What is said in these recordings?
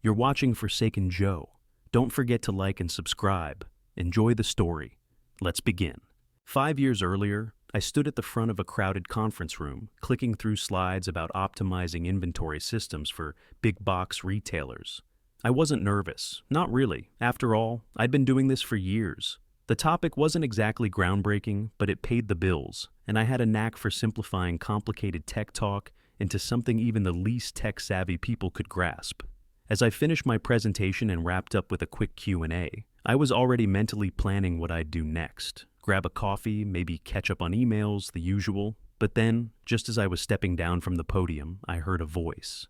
You're watching Forsaken Joe. Don't forget to like and subscribe. Enjoy the story. Let's begin. 5 years earlier, I stood at the front of a crowded conference room, clicking through slides about optimizing inventory systems for big box retailers. I wasn't nervous, not really. After all, I'd been doing this for years. The topic wasn't exactly groundbreaking, but it paid the bills, and I had a knack for simplifying complicated tech talk into something even the least tech-savvy people could grasp. As I finished my presentation and wrapped up with a quick Q&A, I was already mentally planning what I'd do next. Grab a coffee, maybe catch up on emails, the usual. But then, just as I was stepping down from the podium, I heard a voice.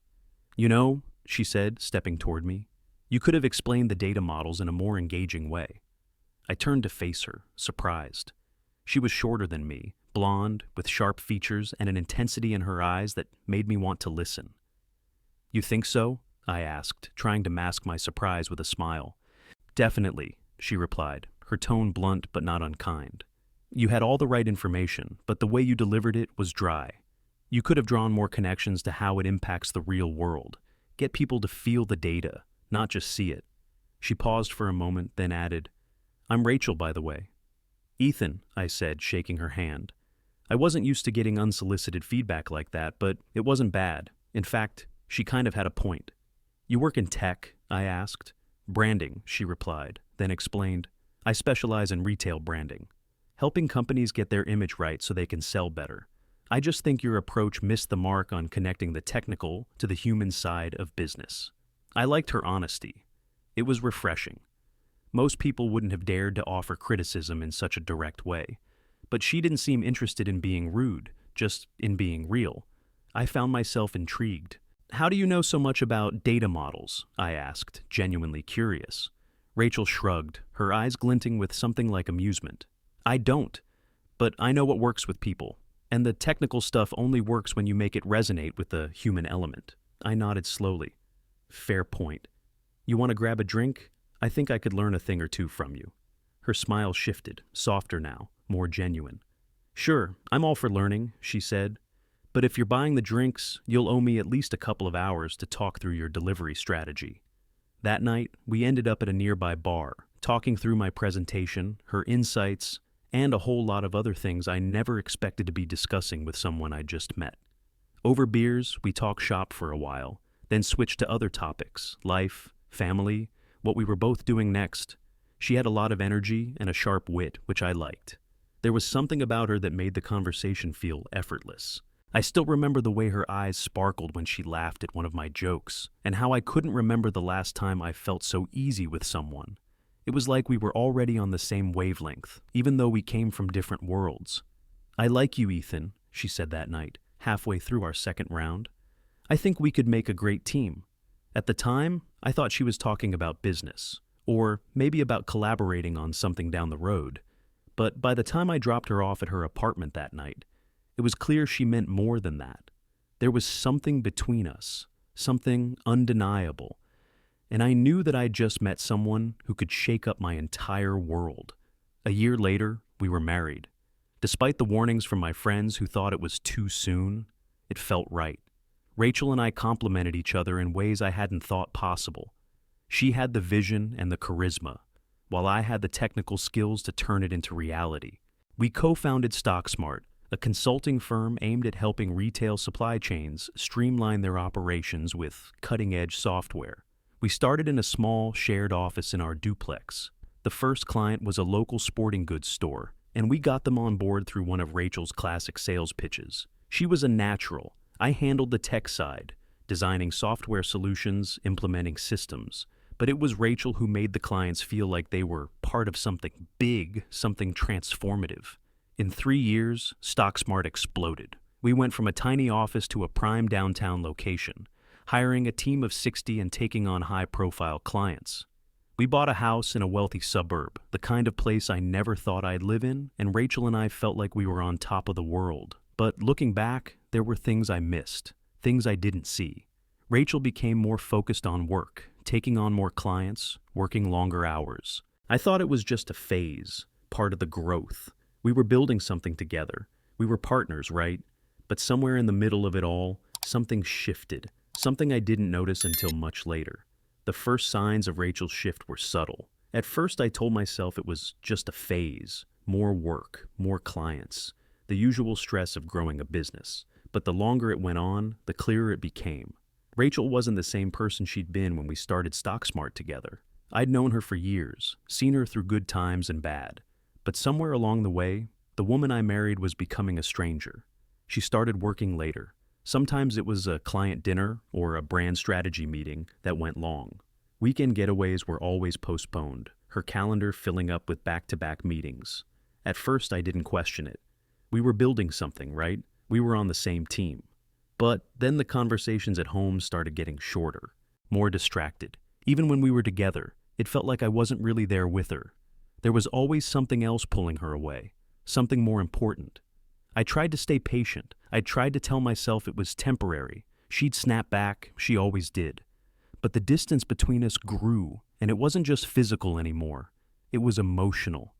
"You know," she said, stepping toward me, "you could have explained the data models in a more engaging way." I turned to face her, surprised. She was shorter than me, blonde, with sharp features and an intensity in her eyes that made me want to listen. "You think so?" I asked, trying to mask my surprise with a smile. "Definitely," she replied, her tone blunt but not unkind. "You had all the right information, but the way you delivered it was dry. You could have drawn more connections to how it impacts the real world. Get people to feel the data, not just see it." She paused for a moment, then added, "I'm Rachel, by the way." "Ethan," I said, shaking her hand. I wasn't used to getting unsolicited feedback like that, but it wasn't bad. In fact, she kind of had a point. "You work in tech?" I asked. "Branding," she replied, then explained, "I specialize in retail branding, helping companies get their image right so they can sell better. I just think your approach missed the mark on connecting the technical to the human side of business." I liked her honesty. It was refreshing. Most people wouldn't have dared to offer criticism in such a direct way, but she didn't seem interested in being rude, just in being real. I found myself intrigued. "How do you know so much about data models?" I asked, genuinely curious. Rachel shrugged, her eyes glinting with something like amusement. "I don't, but I know what works with people, and the technical stuff only works when you make it resonate with the human element." I nodded slowly. "Fair point. You want to grab a drink? I think I could learn a thing or two from you." Her smile shifted, softer now, more genuine. "Sure, I'm all for learning," she said. "But if you're buying the drinks, you'll owe me at least a couple of hours to talk through your delivery strategy." That night, we ended up at a nearby bar, talking through my presentation, her insights, and a whole lot of other things I never expected to be discussing with someone I just met. Over beers, we talked shop for a while, then switched to other topics, life, family, what we were both doing next. She had a lot of energy and a sharp wit, which I liked. There was something about her that made the conversation feel effortless. I still remember the way her eyes sparkled when she laughed at one of my jokes, and how I couldn't remember the last time I felt so easy with someone. It was like we were already on the same wavelength, even though we came from different worlds. "I like you, Ethan," she said that night, halfway through our second round. "I think we could make a great team." At the time, I thought she was talking about business, or maybe about collaborating on something down the road. But by the time I dropped her off at her apartment that night, it was clear she meant more than that. There was something between us, something undeniable, and I knew that I'd just met someone who could shake up my entire world. A year later, we were married. Despite the warnings from my friends who thought it was too soon, it felt right. Rachel and I complemented each other in ways I hadn't thought possible. She had the vision and the charisma, while I had the technical skills to turn it into reality. We co-founded StockSmart, a consulting firm aimed at helping retail supply chains streamline their operations with cutting-edge software. We started in a small, shared office in our duplex. The first client was a local sporting goods store, and we got them on board through one of Rachel's classic sales pitches. She was a natural. I handled the tech side, designing software solutions, implementing systems. But it was Rachel who made the clients feel like they were part of something big, something transformative. In 3 years, StockSmart exploded. We went from a tiny office to a prime downtown location, hiring a team of 60 and taking on high-profile clients. We bought a house in a wealthy suburb, the kind of place I never thought I'd live in, and Rachel and I felt like we were on top of the world. But looking back, there were things I missed, things I didn't see. Rachel became more focused on work, taking on more clients, working longer hours. I thought it was just a phase, part of the growth. We were building something together. We were partners, right? But somewhere in the middle of it all, something shifted, something I didn't notice until much later. The first signs of Rachel's shift were subtle. At first, I told myself it was just a phase, more work, more clients, the usual stress of growing a business. But the longer it went on, the clearer it became. Rachel wasn't the same person she'd been when we started StockSmart together. I'd known her for years, seen her through good times and bad. But somewhere along the way, the woman I married was becoming a stranger. She started working later. Sometimes it was a client dinner or a brand strategy meeting that went long. Weekend getaways were always postponed, her calendar filling up with back-to-back meetings. At first, I didn't question it. We were building something, right? We were on the same team. But then the conversations at home started getting shorter, more distracted. Even when we were together, it felt like I wasn't really there with her. There was always something else pulling her away, something more important. I tried to stay patient. I tried to tell myself it was temporary. She'd snap back, she always did. But the distance between us grew, and it wasn't just physical anymore. It was emotional.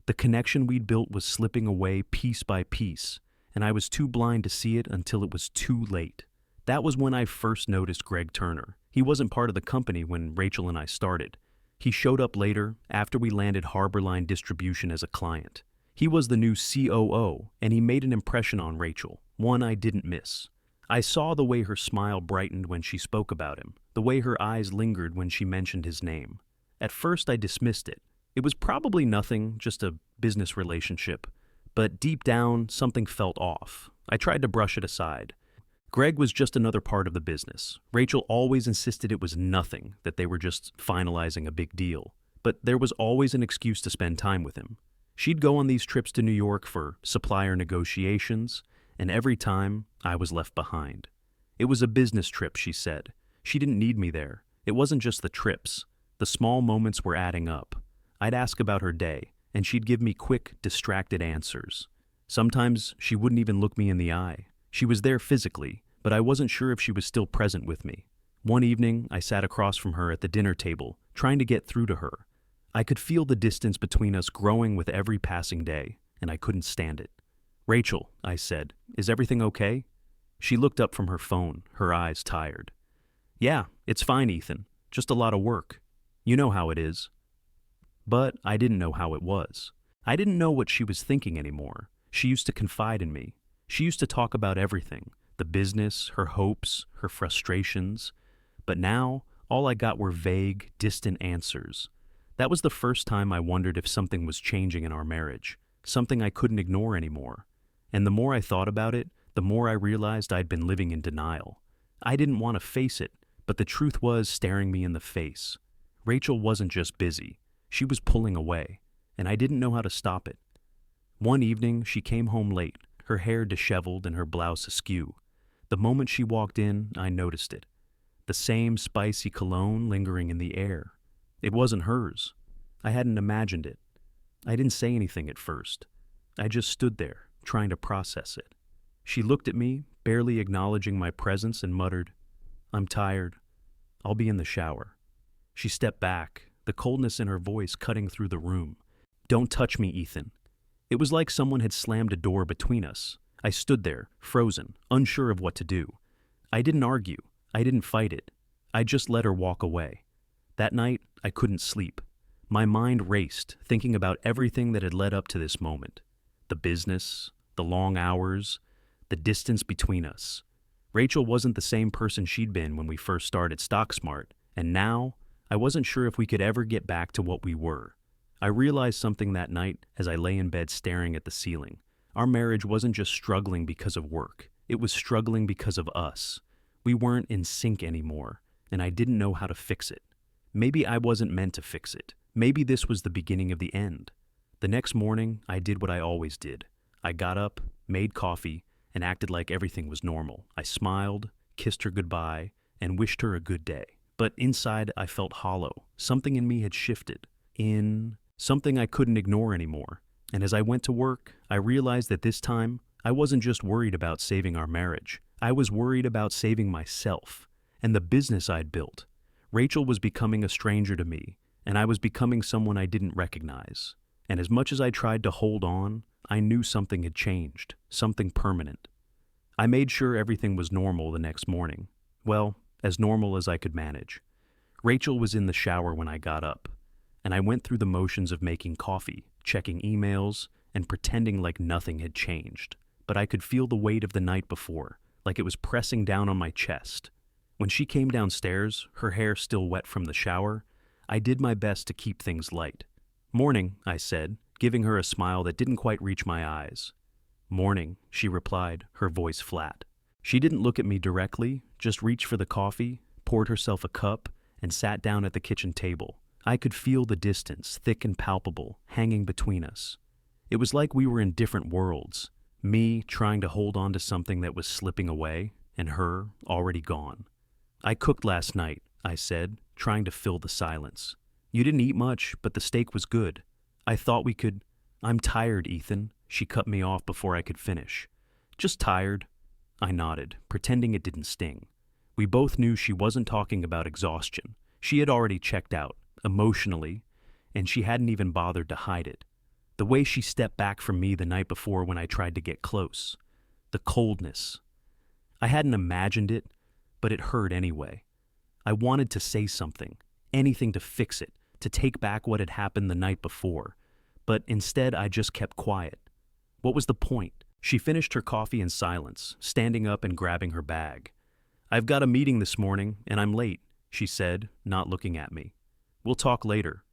The connection we'd built was slipping away piece by piece, and I was too blind to see it until it was too late. That was when I first noticed Greg Turner. He wasn't part of the company when Rachel and I started. He showed up later, after we landed Harborline Distribution as a client. He was the new COO, and he made an impression on Rachel, one I didn't miss. I saw the way her smile brightened when she spoke about him, the way her eyes lingered when she mentioned his name. At first, I dismissed it. It was probably nothing, just a business relationship. But deep down, something felt off. I tried to brush it aside. Greg was just another part of the business. Rachel always insisted it was nothing, that they were just finalizing a big deal. But there was always an excuse to spend time with him. She'd go on these trips to New York for supplier negotiations, and every time, I was left behind. It was a business trip, she said. She didn't need me there. It wasn't just the trips. The small moments were adding up. I'd ask about her day, and she'd give me quick, distracted answers. Sometimes she wouldn't even look me in the eye. She was there physically, but I wasn't sure if she was still present with me. One evening, I sat across from her at the dinner table, trying to get through to her. I could feel the distance between us growing with every passing day, and I couldn't stand it. "Rachel," I said, "is everything okay?" She looked up from her phone, her eyes tired. "Yeah, it's fine, Ethan. Just a lot of work. You know how it is." But I didn't know how it was. I didn't know what she was thinking anymore. She used to confide in me. She used to talk about everything, the business, her hopes, her frustrations. But now, all I got were vague, distant answers. That was the first time I wondered if something was changing in our marriage, something I couldn't ignore anymore. And the more I thought about it, the more I realized I'd been living in denial. I didn't want to face it, but the truth was staring me in the face. Rachel wasn't just busy. She was pulling away, and I didn't know how to stop it. One evening, she came home late, her hair disheveled and her blouse askew. The moment she walked in, I noticed it. The same spicy cologne lingering in the air. It wasn't hers. I hadn't imagined it. I didn't say anything at first. I just stood there, trying to process it. She looked at me, barely acknowledging my presence, and muttered, "I'm tired. I'll be in the shower." She stepped back, the coldness in her voice cutting through the room. "Don't touch me, Ethan." It was like someone had slammed a door between us. I stood there, frozen, unsure of what to do. I didn't argue. I didn't fight it. I just let her walk away. That night, I couldn't sleep. My mind raced, thinking about everything that had led up to this moment. The business, the long hours, the distance between us. Rachel wasn't the same person she'd been when we first started StockSmart, and now, I wasn't sure if we could ever get back to what we were. I realized something that night as I lay in bed staring at the ceiling. Our marriage wasn't just struggling because of work. It was struggling because of us. We weren't in sync anymore, and I didn't know how to fix it. Maybe I wasn't meant to fix it. Maybe this was the beginning of the end. The next morning, I did what I always did. I got up, made coffee, and acted like everything was normal. I smiled, kissed her goodbye, and wished her a good day. But inside, I felt hollow. Something in me had shifted. Something I couldn't ignore anymore. And as I went to work, I realized that this time, I wasn't just worried about saving our marriage. I was worried about saving myself and the business I'd built. Rachel was becoming a stranger to me, and I was becoming someone I didn't recognize. And as much as I tried to hold on, I knew something had changed, something permanent. I made sure everything was normal the next morning. Well, as normal as I could manage. Rachel was in the shower when I got up, and I went through the motions of making coffee, checking emails, and pretending like nothing had changed. But I could feel the weight of the night before, like it was pressing down on my chest. When she came downstairs, her hair still wet from the shower, I did my best to keep things light. "Morning," I said, giving her a smile that didn't quite reach my eyes. "Morning," she replied, her voice flat. She didn't look at me directly, just reached for the coffee, poured herself a cup, and sat down at the kitchen table. I could feel the distance, thick and palpable, hanging between us. It was like we were in different worlds, me trying to hold on to something that was slipping away, and her already gone. "I cooked last night," I said, trying to fill the silence. "You didn't eat much, but the steak was good. I thought we could—" "I'm tired, Ethan," she cut me off before I could finish. "Just tired." I nodded, pretending it didn't sting. We both knew she wasn't talking about exhaustion. She had already checked out, emotionally, and she hadn't even bothered to hide it. The way she stepped back from me the night before when I tried to get close. The coldness. I hadn't imagined it, but it hurt anyway. I wanted to say something, anything to fix it, to take back what had happened the night before, but instead I just kept quiet. What was the point? She finished her coffee in silence, standing up and grabbing her bag. "I've got a meeting this morning, and I'm late," she said, not looking at me. "We'll talk later."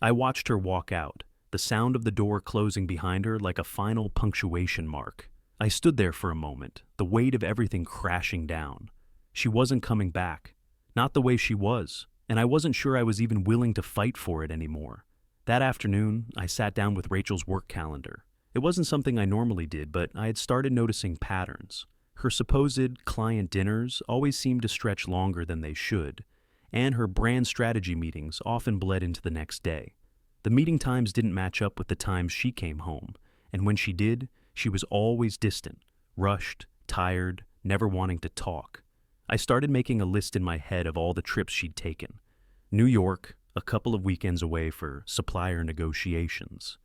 I watched her walk out, the sound of the door closing behind her like a final punctuation mark. I stood there for a moment, the weight of everything crashing down. She wasn't coming back. Not the way she was, and I wasn't sure I was even willing to fight for it anymore. That afternoon, I sat down with Rachel's work calendar. It wasn't something I normally did, but I had started noticing patterns. Her supposed client dinners always seemed to stretch longer than they should, and her brand strategy meetings often bled into the next day. The meeting times didn't match up with the times she came home, and when she did, she was always distant, rushed, tired, never wanting to talk. I started making a list in my head of all the trips she'd taken. New York, a couple of weekends away for supplier negotiations.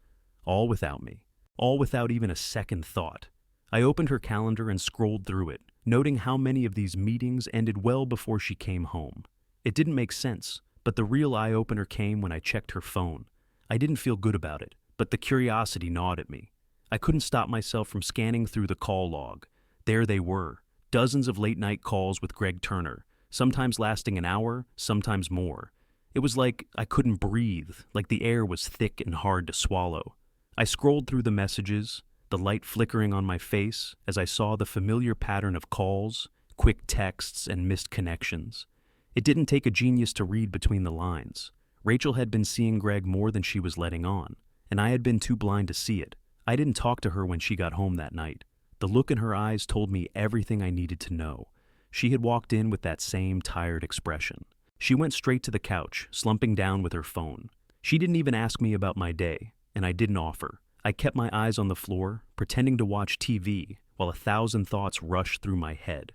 All without me. All without even a second thought. I opened her calendar and scrolled through it, noting how many of these meetings ended well before she came home. It didn't make sense, but the real eye-opener came when I checked her phone. I didn't feel good about it, but the curiosity gnawed at me. I couldn't stop myself from scanning through the call log. There they were, dozens of late-night calls with Greg Turner, sometimes lasting an hour, sometimes more. It was like I couldn't breathe, like the air was thick and hard to swallow. I scrolled through the messages, the light flickering on my face as I saw the familiar pattern of calls, quick texts, and missed connections. It didn't take a genius to read between the lines. Rachel had been seeing Greg more than she was letting on, and I had been too blind to see it. I didn't talk to her when she got home that night. The look in her eyes told me everything I needed to know. She had walked in with that same tired expression. She went straight to the couch, slumping down with her phone. She didn't even ask me about my day, and I didn't offer. I kept my eyes on the floor, pretending to watch TV, while 1,000 thoughts rushed through my head.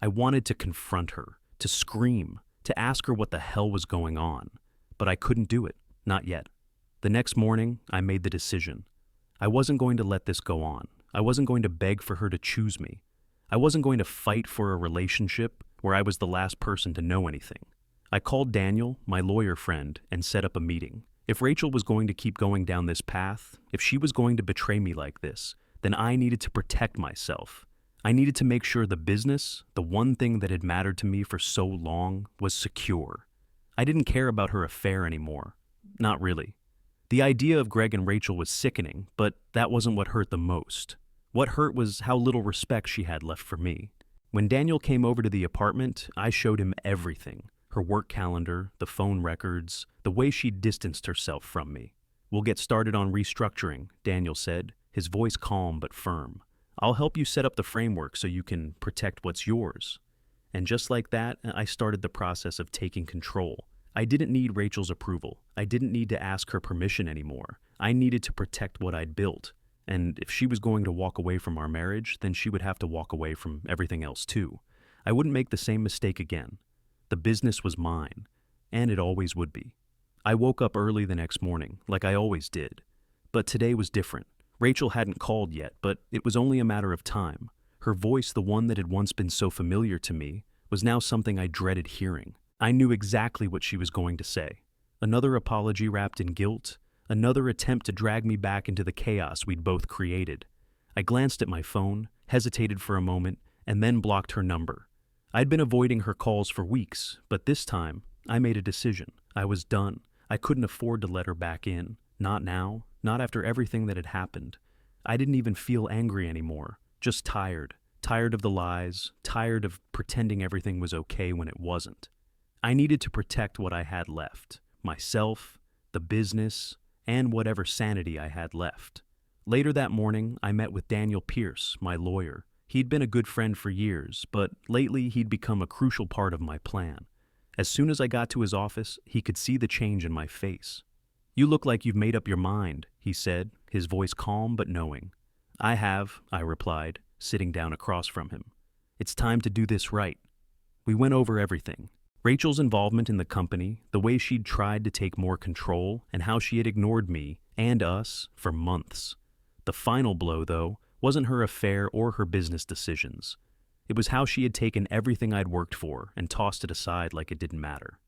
I wanted to confront her, to scream, to ask her what the hell was going on. But I couldn't do it, not yet. The next morning, I made the decision. I wasn't going to let this go on. I wasn't going to beg for her to choose me. I wasn't going to fight for a relationship where I was the last person to know anything. I called Daniel, my lawyer friend, and set up a meeting. If Rachel was going to keep going down this path, if she was going to betray me like this, then I needed to protect myself. I needed to make sure the business, the one thing that had mattered to me for so long, was secure. I didn't care about her affair anymore. Not really. The idea of Greg and Rachel was sickening, but that wasn't what hurt the most. What hurt was how little respect she had left for me. When Daniel came over to the apartment, I showed him everything. Her work calendar, the phone records, the way she distanced herself from me. "We'll get started on restructuring," Daniel said, his voice calm but firm. "I'll help you set up the framework so you can protect what's yours." And just like that, I started the process of taking control. I didn't need Rachel's approval. I didn't need to ask her permission anymore. I needed to protect what I'd built. And if she was going to walk away from our marriage, then she would have to walk away from everything else too. I wouldn't make the same mistake again. The business was mine, and it always would be. I woke up early the next morning, like I always did. But today was different. Rachel hadn't called yet, but it was only a matter of time. Her voice, the one that had once been so familiar to me, was now something I dreaded hearing. I knew exactly what she was going to say. Another apology wrapped in guilt, another attempt to drag me back into the chaos we'd both created. I glanced at my phone, hesitated for a moment, and then blocked her number. I'd been avoiding her calls for weeks, but this time, I made a decision. I was done. I couldn't afford to let her back in. Not now, not after everything that had happened. I didn't even feel angry anymore, just tired. Tired of the lies, tired of pretending everything was okay when it wasn't. I needed to protect what I had left, myself, the business, and whatever sanity I had left. Later that morning, I met with Daniel Pierce, my lawyer. He'd been a good friend for years, but lately he'd become a crucial part of my plan. As soon as I got to his office, he could see the change in my face. "You look like you've made up your mind," he said, his voice calm but knowing. "I have," I replied, sitting down across from him. "It's time to do this right." We went over everything. Rachel's involvement in the company, the way she'd tried to take more control, and how she had ignored me and us for months. The final blow, though, wasn't her affair or her business decisions. It was how she had taken everything I'd worked for and tossed it aside like it didn't matter.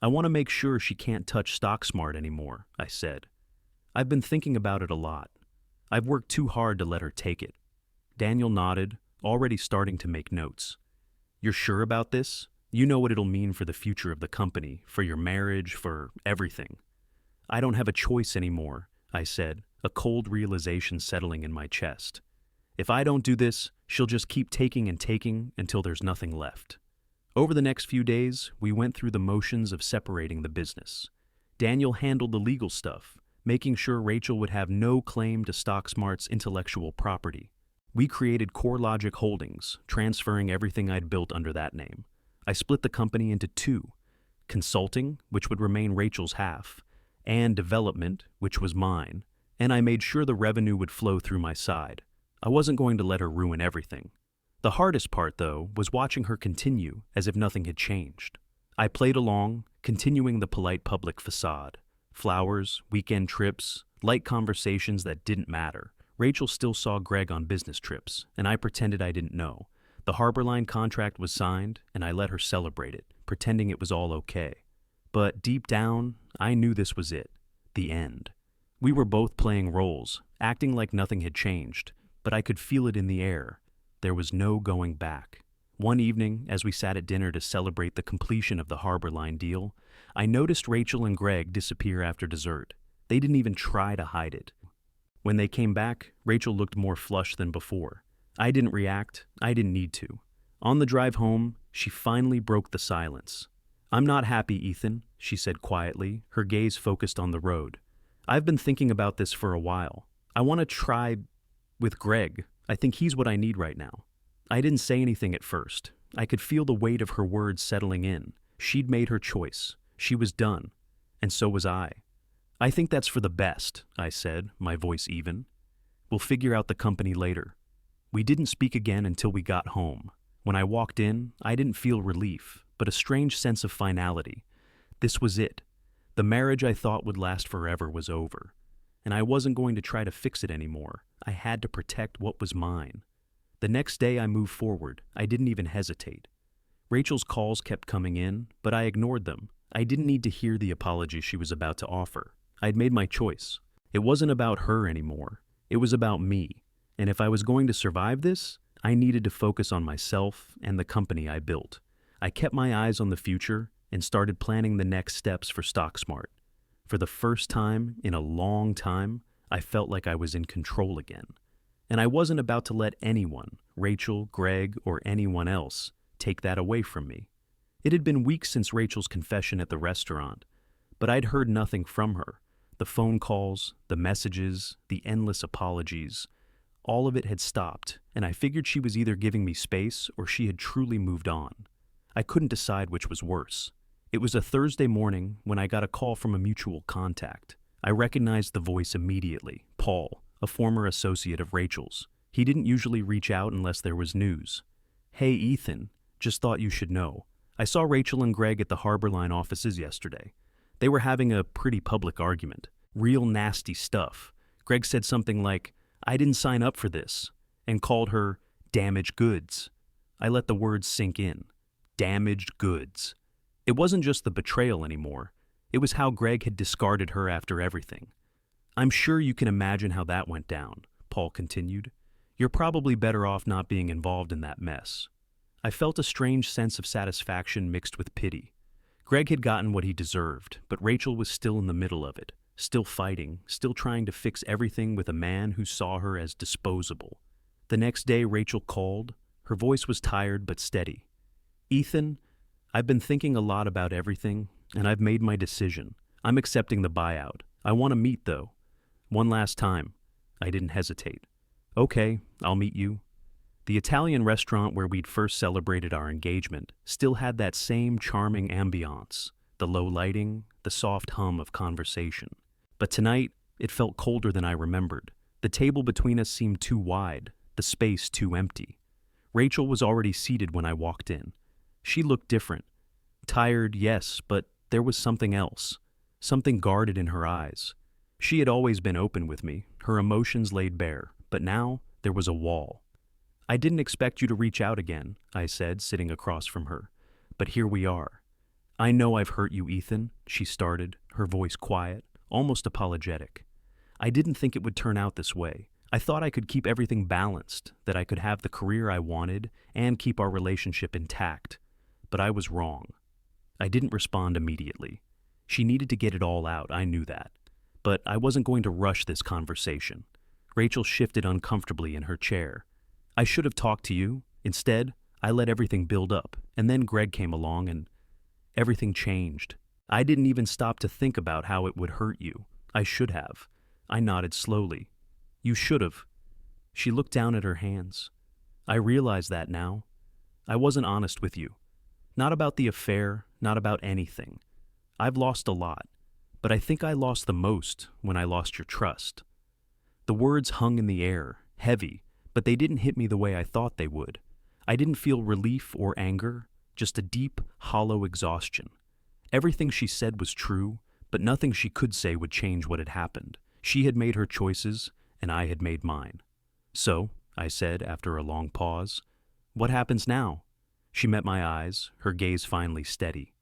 "I want to make sure she can't touch StockSmart anymore," I said. "I've been thinking about it a lot. I've worked too hard to let her take it." Daniel nodded, already starting to make notes. "You're sure about this? You know what it'll mean for the future of the company, for your marriage, for everything." "I don't have a choice anymore," I said, a cold realization settling in my chest. "If I don't do this, she'll just keep taking and taking until there's nothing left." Over the next few days, we went through the motions of separating the business. Daniel handled the legal stuff, making sure Rachel would have no claim to StockSmart's intellectual property. We created CoreLogic Holdings, transferring everything I'd built under that name. I split the company into two: consulting, which would remain Rachel's half, and development, which was mine, and I made sure the revenue would flow through my side. I wasn't going to let her ruin everything. The hardest part, though, was watching her continue as if nothing had changed. I played along, continuing the polite public facade. Flowers, weekend trips, light conversations that didn't matter. Rachel still saw Greg on business trips, and I pretended I didn't know. The Harbor Line contract was signed, and I let her celebrate it, pretending it was all okay. But deep down, I knew this was it. The end. We were both playing roles, acting like nothing had changed, but I could feel it in the air. There was no going back. One evening, as we sat at dinner to celebrate the completion of the Harbor Line deal, I noticed Rachel and Greg disappear after dessert. They didn't even try to hide it. When they came back, Rachel looked more flushed than before. I didn't react. I didn't need to. On the drive home, she finally broke the silence. "I'm not happy, Ethan," she said quietly, her gaze focused on the road. "I've been thinking about this for a while. I want to try with Greg. I think he's what I need right now." I didn't say anything at first. I could feel the weight of her words settling in. She'd made her choice. She was done. And so was I. "I think that's for the best," I said, my voice even. "We'll figure out the company later." We didn't speak again until we got home. When I walked in, I didn't feel relief, but a strange sense of finality. This was it. The marriage I thought would last forever was over. And I wasn't going to try to fix it anymore. I had to protect what was mine. The next day I moved forward. I didn't even hesitate. Rachel's calls kept coming in, but I ignored them. I didn't need to hear the apology she was about to offer. I'd made my choice. It wasn't about her anymore. It was about me. And if I was going to survive this, I needed to focus on myself and the company I built. I kept my eyes on the future and started planning the next steps for StockSmart. For the first time in a long time, I felt like I was in control again. And I wasn't about to let anyone, Rachel, Greg, or anyone else, take that away from me. It had been weeks since Rachel's confession at the restaurant, but I'd heard nothing from her. The phone calls, the messages, the endless apologies. All of it had stopped, and I figured she was either giving me space or she had truly moved on. I couldn't decide which was worse. It was a Thursday morning when I got a call from a mutual contact. I recognized the voice immediately, Paul, a former associate of Rachel's. He didn't usually reach out unless there was news. "Hey, Ethan, just thought you should know. I saw Rachel and Greg at the Harbor Line offices yesterday. They were having a pretty public argument. Real nasty stuff. Greg said something like, 'I didn't sign up for this,' and called her damaged goods." I let the words sink in. Damaged goods. It wasn't just the betrayal anymore. It was how Greg had discarded her after everything. I'm sure you can imagine how that went down, Paul continued. You're probably better off not being involved in that mess. I felt a strange sense of satisfaction mixed with pity. Greg had gotten what he deserved, but Rachel was still in the middle of it, still fighting, still trying to fix everything with a man who saw her as disposable. The next day, Rachel called. Her voice was tired but steady. Ethan, I've been thinking a lot about everything, and I've made my decision. I'm accepting the buyout. I want to meet, though. One last time. I didn't hesitate. Okay, I'll meet you. The Italian restaurant where we'd first celebrated our engagement still had that same charming ambiance, the low lighting, the soft hum of conversation. But tonight, it felt colder than I remembered. The table between us seemed too wide, the space too empty. Rachel was already seated when I walked in. She looked different. Tired, yes, but there was something else, something guarded in her eyes. She had always been open with me, her emotions laid bare, but now there was a wall. I didn't expect you to reach out again, I said, sitting across from her. But here we are. I know I've hurt you, Ethan, she started, her voice quiet, almost apologetic. I didn't think it would turn out this way. I thought I could keep everything balanced, that I could have the career I wanted and keep our relationship intact. But I was wrong. I didn't respond immediately. She needed to get it all out, I knew that. But I wasn't going to rush this conversation. Rachel shifted uncomfortably in her chair. I should have talked to you. Instead, I let everything build up, and then Greg came along and everything changed. I didn't even stop to think about how it would hurt you. I should have. I nodded slowly. You should have. She looked down at her hands. I realize that now. I wasn't honest with you. Not about the affair, not about anything. I've lost a lot, but I think I lost the most when I lost your trust. The words hung in the air, heavy, but they didn't hit me the way I thought they would. I didn't feel relief or anger, just a deep, hollow exhaustion. Everything she said was true, but nothing she could say would change what had happened. She had made her choices, and I had made mine. So, I said after a long pause, what happens now? She met my eyes, her gaze finally steady.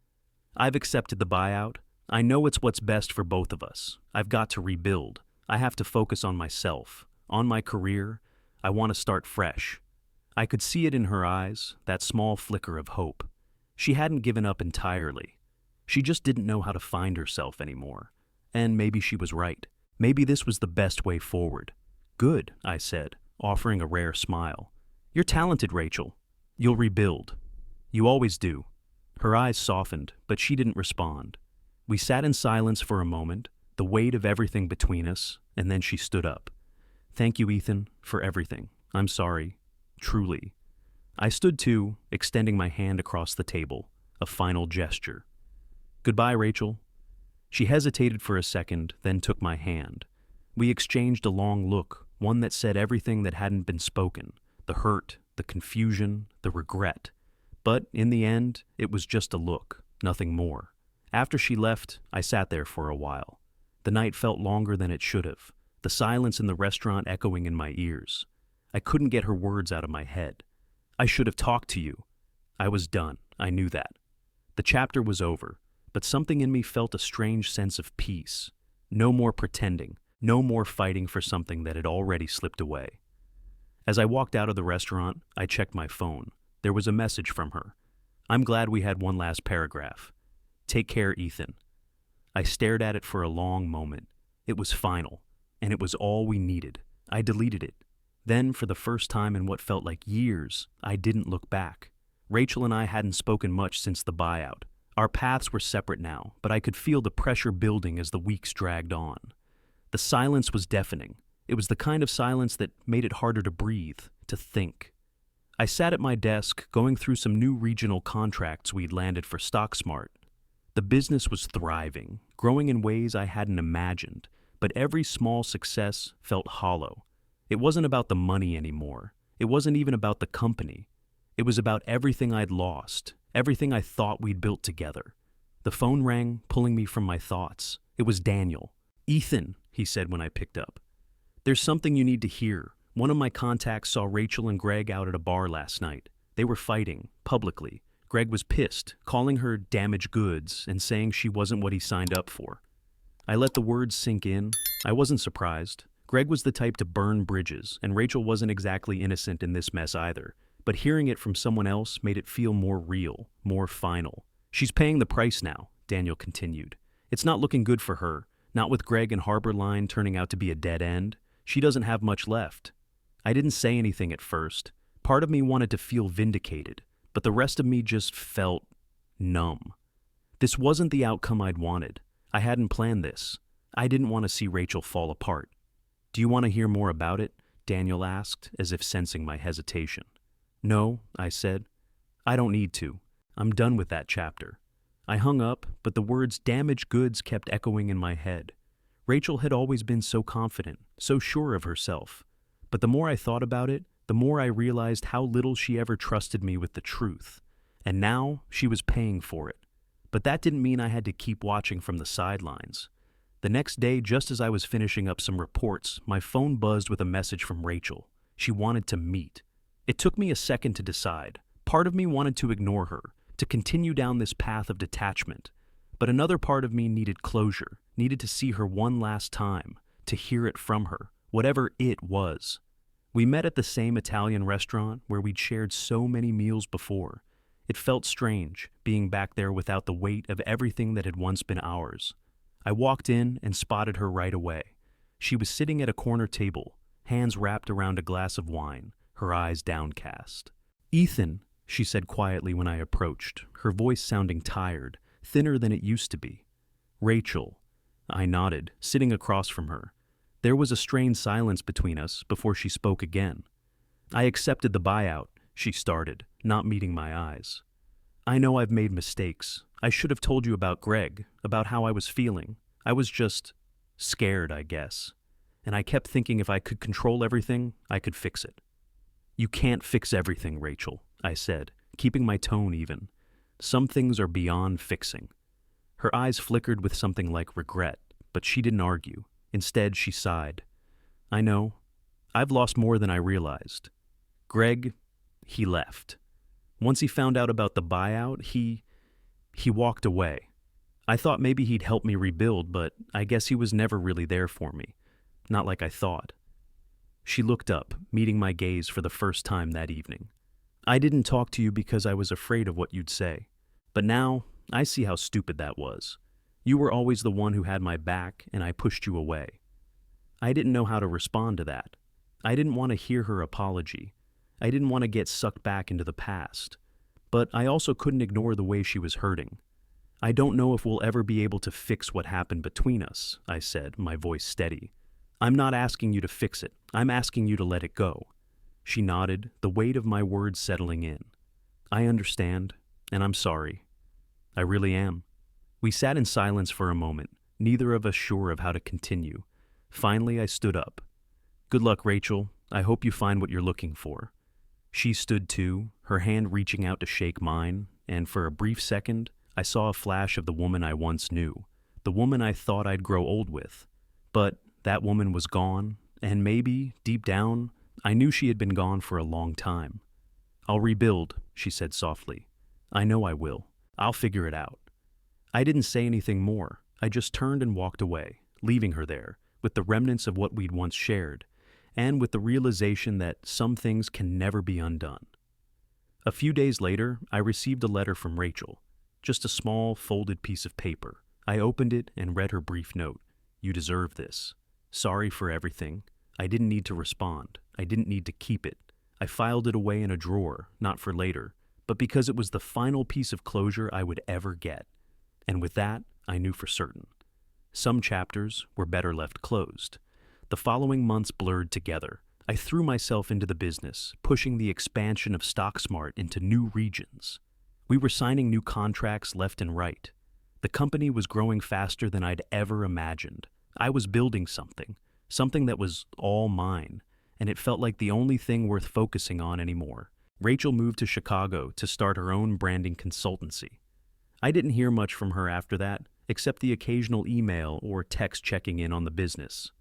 I've accepted the buyout. I know it's what's best for both of us. I've got to rebuild. I have to focus on myself, on my career. I want to start fresh. I could see it in her eyes, that small flicker of hope. She hadn't given up entirely. She just didn't know how to find herself anymore. And maybe she was right. Maybe this was the best way forward. Good, I said, offering a rare smile. You're talented, Rachel. You'll rebuild. You always do. Her eyes softened, but she didn't respond. We sat in silence for a moment, the weight of everything between us, and then she stood up. Thank you, Ethan, for everything. I'm sorry. Truly. I stood too, extending my hand across the table, a final gesture. Goodbye, Rachel. She hesitated for a second, then took my hand. We exchanged a long look, one that said everything that hadn't been spoken, the hurt, the confusion, the regret. But in the end, it was just a look, nothing more. After she left, I sat there for a while. The night felt longer than it should have, the silence in the restaurant echoing in my ears. I couldn't get her words out of my head. I should have talked to you. I was done. I knew that. The chapter was over, but something in me felt a strange sense of peace. No more pretending, no more fighting for something that had already slipped away. As I walked out of the restaurant, I checked my phone. There was a message from her. I'm glad we had one last paragraph. Take care, Ethan. I stared at it for a long moment. It was final, and it was all we needed. I deleted it. Then, for the first time in what felt like years, I didn't look back. Rachel and I hadn't spoken much since the buyout. Our paths were separate now, but I could feel the pressure building as the weeks dragged on. The silence was deafening. It was the kind of silence that made it harder to breathe, to think. I sat at my desk, going through some new regional contracts we'd landed for StockSmart. The business was thriving, growing in ways I hadn't imagined, but every small success felt hollow. It wasn't about the money anymore. It wasn't even about the company. It was about everything I'd lost, everything I thought we'd built together. The phone rang, pulling me from my thoughts. It was Daniel. Ethan, he said when I picked up. There's something you need to hear. One of my contacts saw Rachel and Greg out at a bar last night. They were fighting, publicly. Greg was pissed, calling her damaged goods and saying she wasn't what he signed up for. I let the words sink in. I wasn't surprised. Greg was the type to burn bridges, and Rachel wasn't exactly innocent in this mess either. But hearing it from someone else made it feel more real, more final. She's paying the price now, Daniel continued. It's not looking good for her, not with Greg and Harbor Line turning out to be a dead end. She doesn't have much left. I didn't say anything at first. Part of me wanted to feel vindicated, but the rest of me just felt numb. This wasn't the outcome I'd wanted. I hadn't planned this. I didn't want to see Rachel fall apart. Do you want to hear more about it? Daniel asked, as if sensing my hesitation. No, I said. I don't need to. I'm done with that chapter. I hung up, but the words damaged goods kept echoing in my head. Rachel had always been so confident, so sure of herself. But the more I thought about it, the more I realized how little she ever trusted me with the truth. And now she was paying for it. But that didn't mean I had to keep watching from the sidelines. The next day, just as I was finishing up some reports, my phone buzzed with a message from Rachel. She wanted to meet. It took me a second to decide. Part of me wanted to ignore her, to continue down this path of detachment. But another part of me needed closure, needed to see her one last time, to hear it from her, whatever it was. We met at the same Italian restaurant where we'd shared so many meals before. It felt strange, being back there without the weight of everything that had once been ours. I walked in and spotted her right away. She was sitting at a corner table, hands wrapped around a glass of wine, her eyes downcast. "Ethan," she said quietly when I approached, her voice sounding tired, thinner than it used to be. "Rachel." I nodded, sitting across from her. There was a strained silence between us before she spoke again. "I accepted the buyout," she started, not meeting my eyes. "I know I've made mistakes. I should have told you about Greg, about how I was feeling. I was just scared, I guess. And I kept thinking if I could control everything, I could fix it." "You can't fix everything, Rachel," I said, keeping my tone even. "Some things are beyond fixing." Her eyes flickered with something like regret, but she didn't argue. Instead, she sighed. "I know. I've lost more than I realized. Greg, he left. Once he found out about the buyout, he walked away. I thought maybe he'd help me rebuild, but I guess he was never really there for me. Not like I thought." She looked up, meeting my gaze for the first time that evening. "I didn't talk to you because I was afraid of what you'd say. But now, I see how stupid that was. You were always the one who had my back, and I pushed you away." I didn't know how to respond to that. I didn't want to hear her apology. I didn't want to get sucked back into the past. But I also couldn't ignore the way she was hurting. "I don't know if we'll ever be able to fix what happened between us," I said, my voice steady. "I'm not asking you to fix it. I'm asking you to let it go." She nodded, the weight of my words settling in. "I understand, and I'm sorry. I really am." We sat in silence for a moment, neither of us sure of how to continue. Finally, I stood up. "Good luck, Rachel. I hope you find what you're looking for." She stood too, her hand reaching out to shake mine, and for a brief second, I saw a flash of the woman I once knew, the woman I thought I'd grow old with. But that woman was gone, and maybe, deep down, I knew she had been gone for a long time. "I'll rebuild," she said softly. "I know I will. I'll figure it out." I didn't say anything more. I just turned and walked away, leaving her there, with the remnants of what we'd once shared, and with the realization that some things can never be undone. A few days later, I received a letter from Rachel, just a small, folded piece of paper. I opened it and read her brief note. "You deserve this. Sorry for everything. I didn't need to respond. I didn't need to keep it. I filed it away in a drawer, not for later, but because it was the final piece of closure I would ever get. And with that, I knew for certain. Some chapters were better left closed. The following months blurred together. I threw myself into the business, pushing the expansion of StockSmart into new regions. We were signing new contracts left and right. The company was growing faster than I'd ever imagined. I was building something that was all mine, and it felt like the only thing worth focusing on anymore. Rachel moved to Chicago to start her own branding consultancy. I didn't hear much from her after that, except the occasional email or text checking in on the business.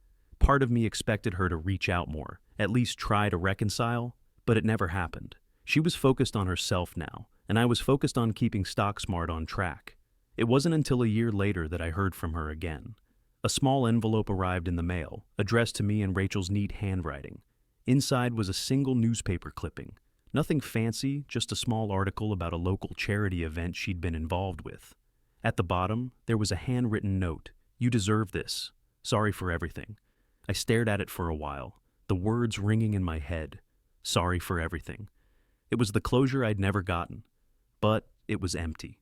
Part of me expected her to reach out more, at least try to reconcile, but it never happened. She was focused on herself now, and I was focused on keeping StockSmart on track. It wasn't until a year later that I heard from her again. A small envelope arrived in the mail, addressed to me in Rachel's neat handwriting. Inside was a single newspaper clipping. Nothing fancy, just a small article about a local charity event she'd been involved with. At the bottom, there was a handwritten note. "You deserve this. Sorry for everything." I stared at it for a while, the words ringing in my head. Sorry for everything. It was the closure I'd never gotten, but it was empty.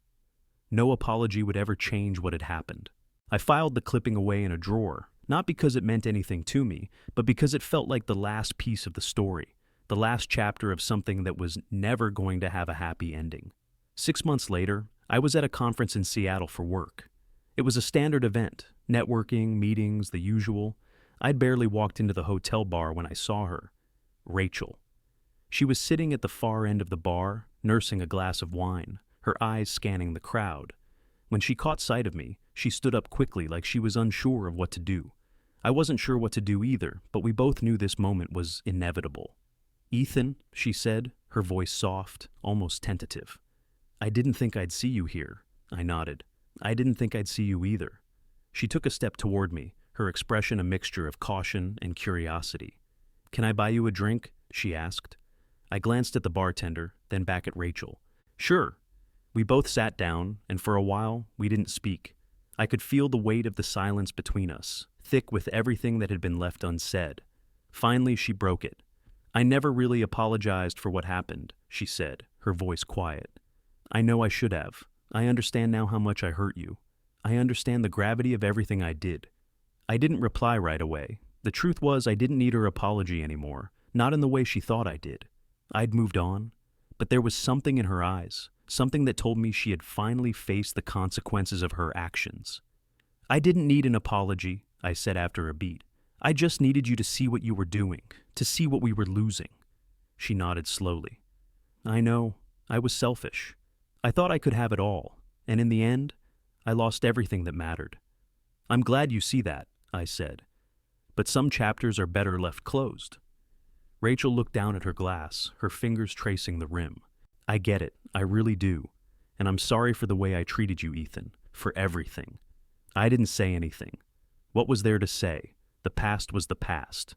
No apology would ever change what had happened. I filed the clipping away in a drawer, not because it meant anything to me, but because it felt like the last piece of the story, the last chapter of something that was never going to have a happy ending. 6 months later, I was at a conference in Seattle for work. It was a standard event, networking, meetings, the usual. I'd barely walked into the hotel bar when I saw her. Rachel. She was sitting at the far end of the bar, nursing a glass of wine, her eyes scanning the crowd. When she caught sight of me, she stood up quickly like she was unsure of what to do. I wasn't sure what to do either, but we both knew this moment was inevitable. "Ethan," she said, her voice soft, almost tentative. "I didn't think I'd see you here." I nodded. "I didn't think I'd see you either." She took a step toward me, her expression a mixture of caution and curiosity. "Can I buy you a drink?" she asked. I glanced at the bartender, then back at Rachel. "Sure." We both sat down, and for a while, we didn't speak. I could feel the weight of the silence between us, thick with everything that had been left unsaid. Finally, she broke it. "I never really apologized for what happened," she said, her voice quiet. "I know I should have. I understand now how much I hurt you. I understand the gravity of everything I did." I didn't reply right away. The truth was I didn't need her apology anymore, not in the way she thought I did. I'd moved on, but there was something in her eyes, something that told me she had finally faced the consequences of her actions. "I didn't need an apology," I said after a beat. "I just needed you to see what you were doing, to see what we were losing." She nodded slowly. "I know. I was selfish. I thought I could have it all, and in the end, I lost everything that mattered." "I'm glad you see that," I said. "But some chapters are better left closed." Rachel looked down at her glass, her fingers tracing the rim. "I get it. I really do. And I'm sorry for the way I treated you, Ethan. For everything. I didn't say anything. What was there to say? The past was the past.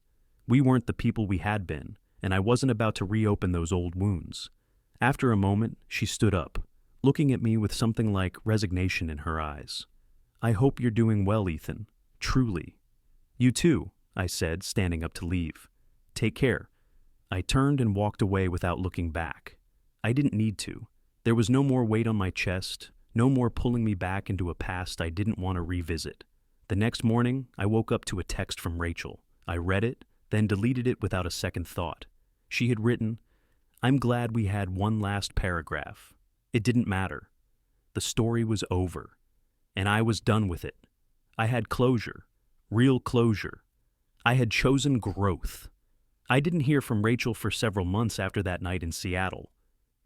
We weren't the people we had been, and I wasn't about to reopen those old wounds." After a moment, she stood up, looking at me with something like resignation in her eyes. "I hope you're doing well, Ethan. Truly." "You too," I said, standing up to leave. "Take care." I turned and walked away without looking back. I didn't need to. There was no more weight on my chest, no more pulling me back into a past I didn't want to revisit. The next morning, I woke up to a text from Rachel. I read it, then deleted it without a second thought. She had written, "I'm glad we had one last paragraph. It didn't matter. The story was over, and I was done with it. I had closure, real closure. I had chosen growth." I didn't hear from Rachel for several months after that night in Seattle.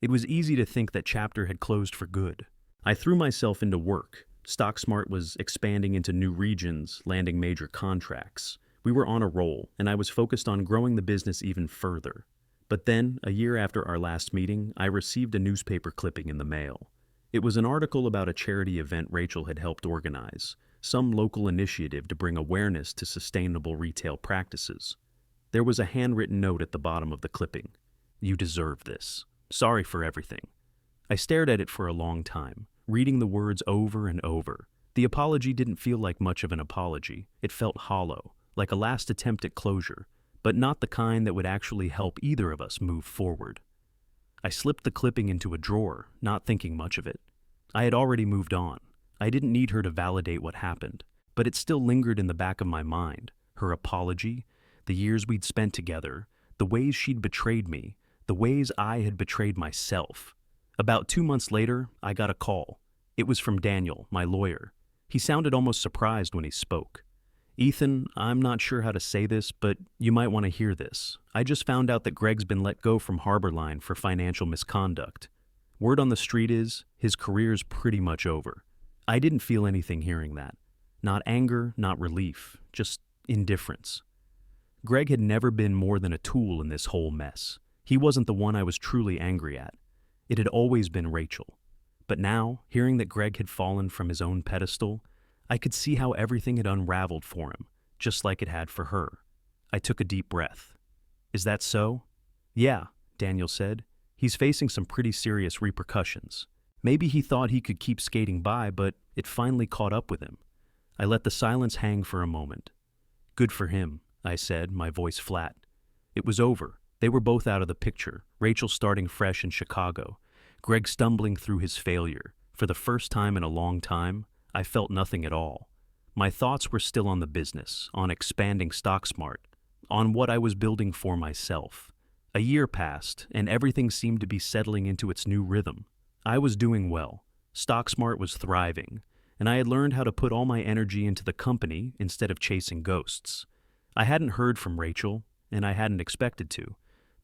It was easy to think that chapter had closed for good. I threw myself into work. StockSmart was expanding into new regions, landing major contracts. We were on a roll, and I was focused on growing the business even further. But then, a year after our last meeting, I received a newspaper clipping in the mail. It was an article about a charity event Rachel had helped organize, some local initiative to bring awareness to sustainable retail practices. There was a handwritten note at the bottom of the clipping. "You deserve this. Sorry for everything." I stared at it for a long time, reading the words over and over. The apology didn't feel like much of an apology. It felt hollow, like a last attempt at closure, but not the kind that would actually help either of us move forward. I slipped the clipping into a drawer, not thinking much of it. I had already moved on. I didn't need her to validate what happened, but it still lingered in the back of my mind. Her apology, the years we'd spent together, the ways she'd betrayed me, the ways I had betrayed myself. About 2 months later, I got a call. It was from Daniel, my lawyer. He sounded almost surprised when he spoke. "Ethan, I'm not sure how to say this, but you might want to hear this. I just found out that Greg's been let go from Harborline for financial misconduct. Word on the street is, his career's pretty much over." I didn't feel anything hearing that. Not anger, not relief, just indifference. Greg had never been more than a tool in this whole mess. He wasn't the one I was truly angry at. It had always been Rachel. But now, hearing that Greg had fallen from his own pedestal, I could see how everything had unraveled for him, just like it had for her. I took a deep breath. Is that so? Yeah, Daniel said. He's facing some pretty serious repercussions. Maybe he thought he could keep skating by, but it finally caught up with him. I let the silence hang for a moment. Good for him, I said, my voice flat. It was over. They were both out of the picture, Rachel starting fresh in Chicago, Greg stumbling through his failure. For the first time in a long time, I felt nothing at all. My thoughts were still on the business, on expanding StockSmart, on what I was building for myself. A year passed, and everything seemed to be settling into its new rhythm. I was doing well. StockSmart was thriving, and I had learned how to put all my energy into the company instead of chasing ghosts. I hadn't heard from Rachel, and I hadn't expected to.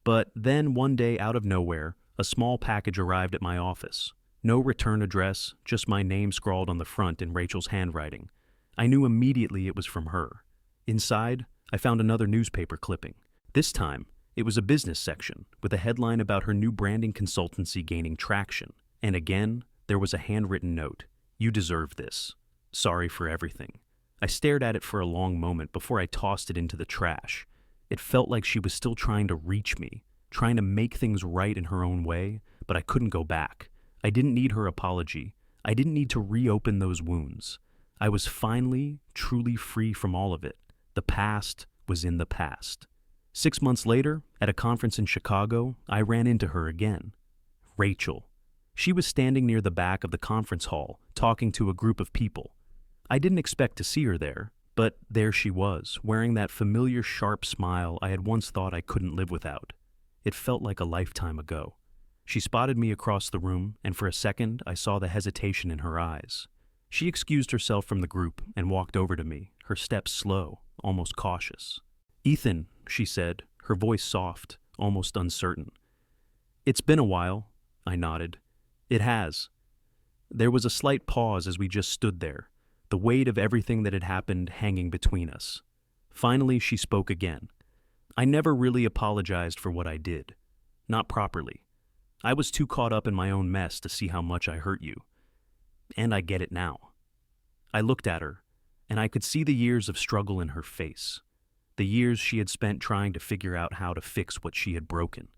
But then one day, out of nowhere, a small package arrived at my office. No return address, just my name scrawled on the front in Rachel's handwriting. I knew immediately it was from her. Inside, I found another newspaper clipping. This time, it was a business section, with a headline about her new branding consultancy gaining traction. And again, there was a handwritten note. You deserve this. Sorry for everything. I stared at it for a long moment before I tossed it into the trash. It felt like she was still trying to reach me, trying to make things right in her own way, but I couldn't go back. I didn't need her apology. I didn't need to reopen those wounds. I was finally, truly free from all of it. The past was in the past. 6 months later, at a conference in Chicago, I ran into her again. Rachel. She was standing near the back of the conference hall, talking to a group of people. I didn't expect to see her there, but there she was, wearing that familiar sharp smile I had once thought I couldn't live without. It felt like a lifetime ago. She spotted me across the room, and for a second I saw the hesitation in her eyes. She excused herself from the group and walked over to me, her steps slow, almost cautious. "Ethan," she said, her voice soft, almost uncertain. "It's been a while," I nodded. "It has." There was a slight pause as we just stood there, the weight of everything that had happened hanging between us. Finally, she spoke again. "I never really apologized for what I did. Not properly. I was too caught up in my own mess to see how much I hurt you. And I get it now." I looked at her, and I could see the years of struggle in her face, the years she had spent trying to figure out how to fix what she had broken.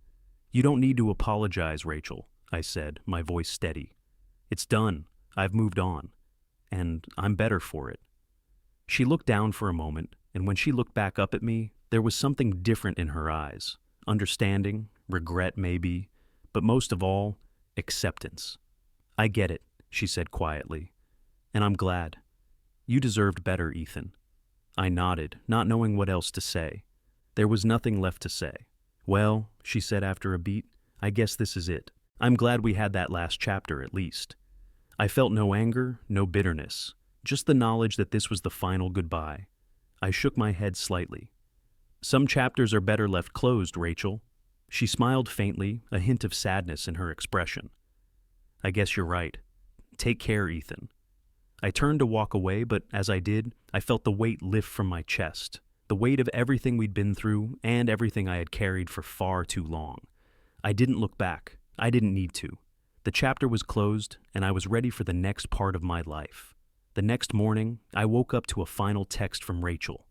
"You don't need to apologize, Rachel," I said, my voice steady. "It's done. I've moved on. And I'm better for it." She looked down for a moment, and when she looked back up at me, there was something different in her eyes. Understanding, regret maybe, but most of all, acceptance. "I get it," she said quietly. "And I'm glad. You deserved better, Ethan." I nodded, not knowing what else to say. There was nothing left to say. "Well," she said after a beat, "I guess this is it. I'm glad we had that last chapter at least." I felt no anger, no bitterness, just the knowledge that this was the final goodbye. I shook my head slightly. "Some chapters are better left closed, Rachel." She smiled faintly, a hint of sadness in her expression. "I guess you're right. Take care, Ethan." I turned to walk away, but as I did, I felt the weight lift from my chest, the weight of everything we'd been through and everything I had carried for far too long. I didn't look back. I didn't need to. The chapter was closed, and I was ready for the next part of my life. The next morning, I woke up to a final text from Rachel.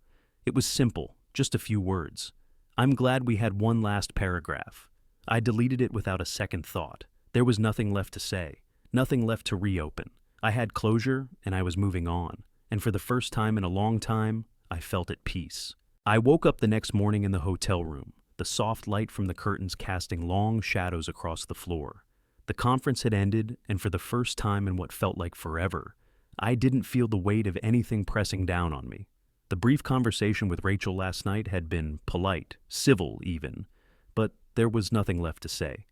It was simple, just a few words. "I'm glad we had one last paragraph." I deleted it without a second thought. There was nothing left to say, nothing left to reopen. I had closure, and I was moving on. And for the first time in a long time, I felt at peace. I woke up the next morning in the hotel room, the soft light from the curtains casting long shadows across the floor. The conference had ended, and for the first time in what felt like forever, I didn't feel the weight of anything pressing down on me. The brief conversation with Rachel last night had been polite, civil even, but there was nothing left to say.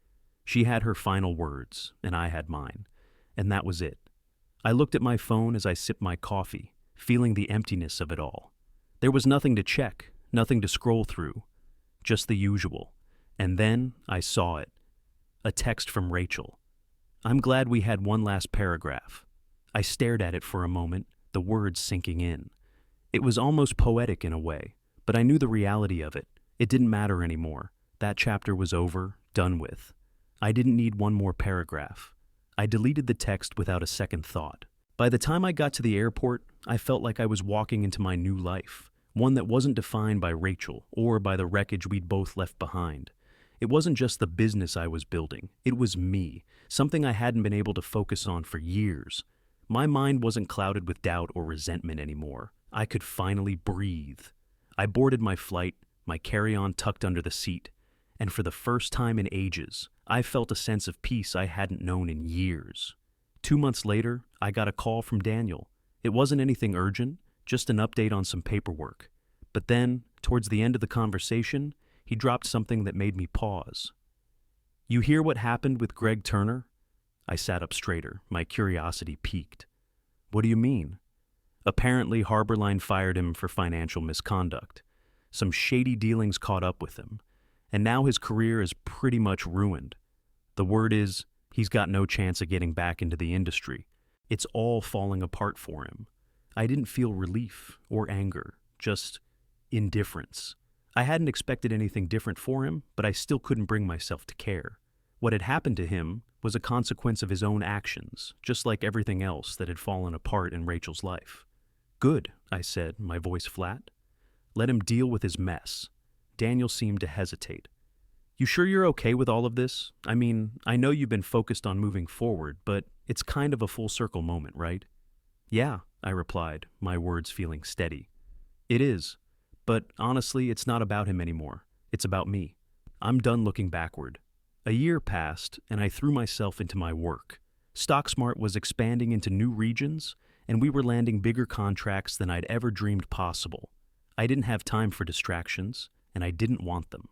She had her final words, and I had mine, and that was it. I looked at my phone as I sipped my coffee, feeling the emptiness of it all. There was nothing to check, nothing to scroll through, just the usual. And then I saw it. A text from Rachel. "I'm glad we had one last paragraph." I stared at it for a moment, the words sinking in. It was almost poetic in a way, but I knew the reality of it. It didn't matter anymore. That chapter was over, done with. I didn't need one more paragraph. I deleted the text without a second thought. By the time I got to the airport, I felt like I was walking into my new life, one that wasn't defined by Rachel or by the wreckage we'd both left behind. It wasn't just the business I was building, it was me, something I hadn't been able to focus on for years. My mind wasn't clouded with doubt or resentment anymore. I could finally breathe. I boarded my flight, my carry-on tucked under the seat, and for the first time in ages, I felt a sense of peace I hadn't known in years. 2 months later, I got a call from Daniel. It wasn't anything urgent, just an update on some paperwork. But then, towards the end of the conversation, he dropped something that made me pause. "You hear what happened with Greg Turner?" I sat up straighter, my curiosity piqued. "What do you mean?" "Apparently, Harborline fired him for financial misconduct. Some shady dealings caught up with him, and now his career is pretty much ruined. The word is, he's got no chance of getting back into the industry. It's all falling apart for him." I didn't feel relief or anger, just indifference. I hadn't expected anything different for him, but I still couldn't bring myself to care. What had happened to him was a consequence of his own actions, just like everything else that had fallen apart in Rachel's life. "Good," I said, my voice flat. "Let him deal with his mess." Daniel seemed to hesitate. "You sure you're okay with all of this? I mean, I know you've been focused on moving forward, but it's kind of a full circle moment, right?" "Yeah," I replied, my words feeling steady. "It is. But honestly, it's not about him anymore. It's about me. I'm done looking backward." A year passed, and I threw myself into my work. StockSmart was expanding into new regions, and we were landing bigger contracts than I'd ever dreamed possible. I didn't have time for distractions, and I didn't want them.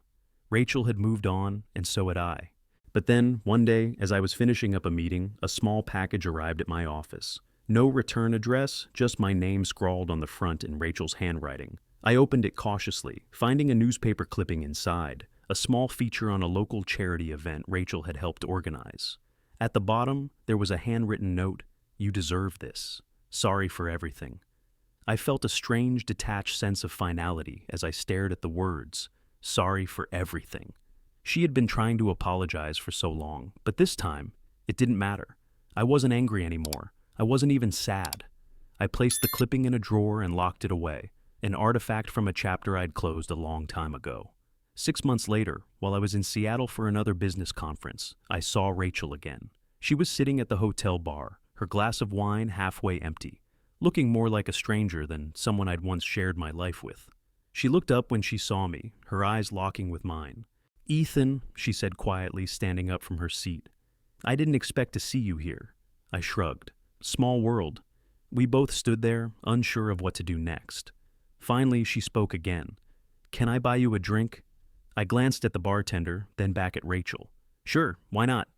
Rachel had moved on, and so had I. But then, one day, as I was finishing up a meeting, a small package arrived at my office. No return address, just my name scrawled on the front in Rachel's handwriting. I opened it cautiously, finding a newspaper clipping inside, a small feature on a local charity event Rachel had helped organize. At the bottom, there was a handwritten note, "You deserve this. Sorry for everything." I felt a strange, detached sense of finality as I stared at the words, "Sorry for everything." She had been trying to apologize for so long, but this time, it didn't matter. I wasn't angry anymore. I wasn't even sad. I placed the clipping in a drawer and locked it away, an artifact from a chapter I'd closed a long time ago. 6 months later, while I was in Seattle for another business conference, I saw Rachel again. She was sitting at the hotel bar, her glass of wine halfway empty, looking more like a stranger than someone I'd once shared my life with. She looked up when she saw me, her eyes locking with mine. "Ethan," she said quietly, standing up from her seat. "I didn't expect to see you here." I shrugged. Small world. We both stood there, unsure of what to do next. Finally, she spoke again. "Can I buy you a drink?" I glanced at the bartender, then back at Rachel. "Sure, why not?"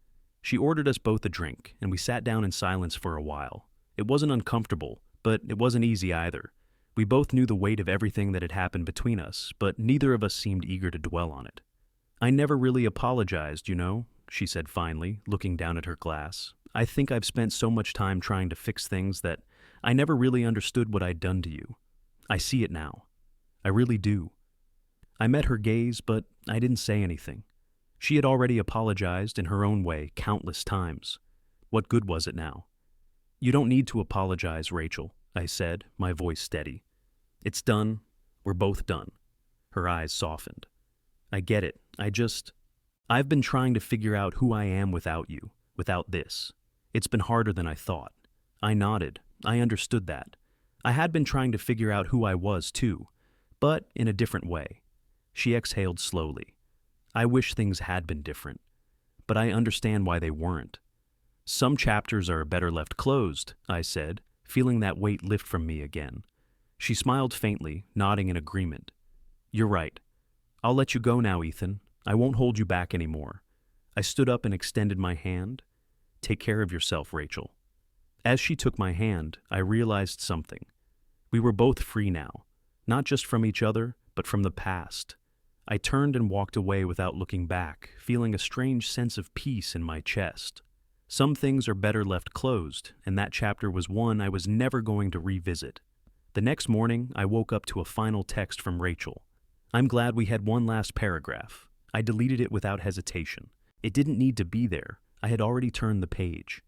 She ordered us both a drink, and we sat down in silence for a while. It wasn't uncomfortable, but it wasn't easy either. We both knew the weight of everything that had happened between us, but neither of us seemed eager to dwell on it. "I never really apologized, you know," she said finally, looking down at her glass. "I think I've spent so much time trying to fix things that I never really understood what I'd done to you. I see it now. I really do." I met her gaze, but I didn't say anything. She had already apologized in her own way countless times. What good was it now? "You don't need to apologize, Rachel," I said, my voice steady. "It's done. We're both done." Her eyes softened. "I get it. I've been trying to figure out who I am without you, without this. It's been harder than I thought." I nodded. I understood that. I had been trying to figure out who I was, too, but in a different way. She exhaled slowly. "I wish things had been different, but I understand why they weren't." "Some chapters are better left closed," I said, feeling that weight lift from me again. She smiled faintly, nodding in agreement. "You're right. I'll let you go now, Ethan. I won't hold you back anymore." I stood up and extended my hand. "Take care of yourself, Rachel." As she took my hand, I realized something. We were both free now, not just from each other, but from the past. I turned and walked away without looking back, feeling a strange sense of peace in my chest. Some things are better left closed, and that chapter was one I was never going to revisit. The next morning, I woke up to a final text from Rachel. "I'm glad we had one last paragraph." I deleted it without hesitation. It didn't need to be there. I had already turned the page.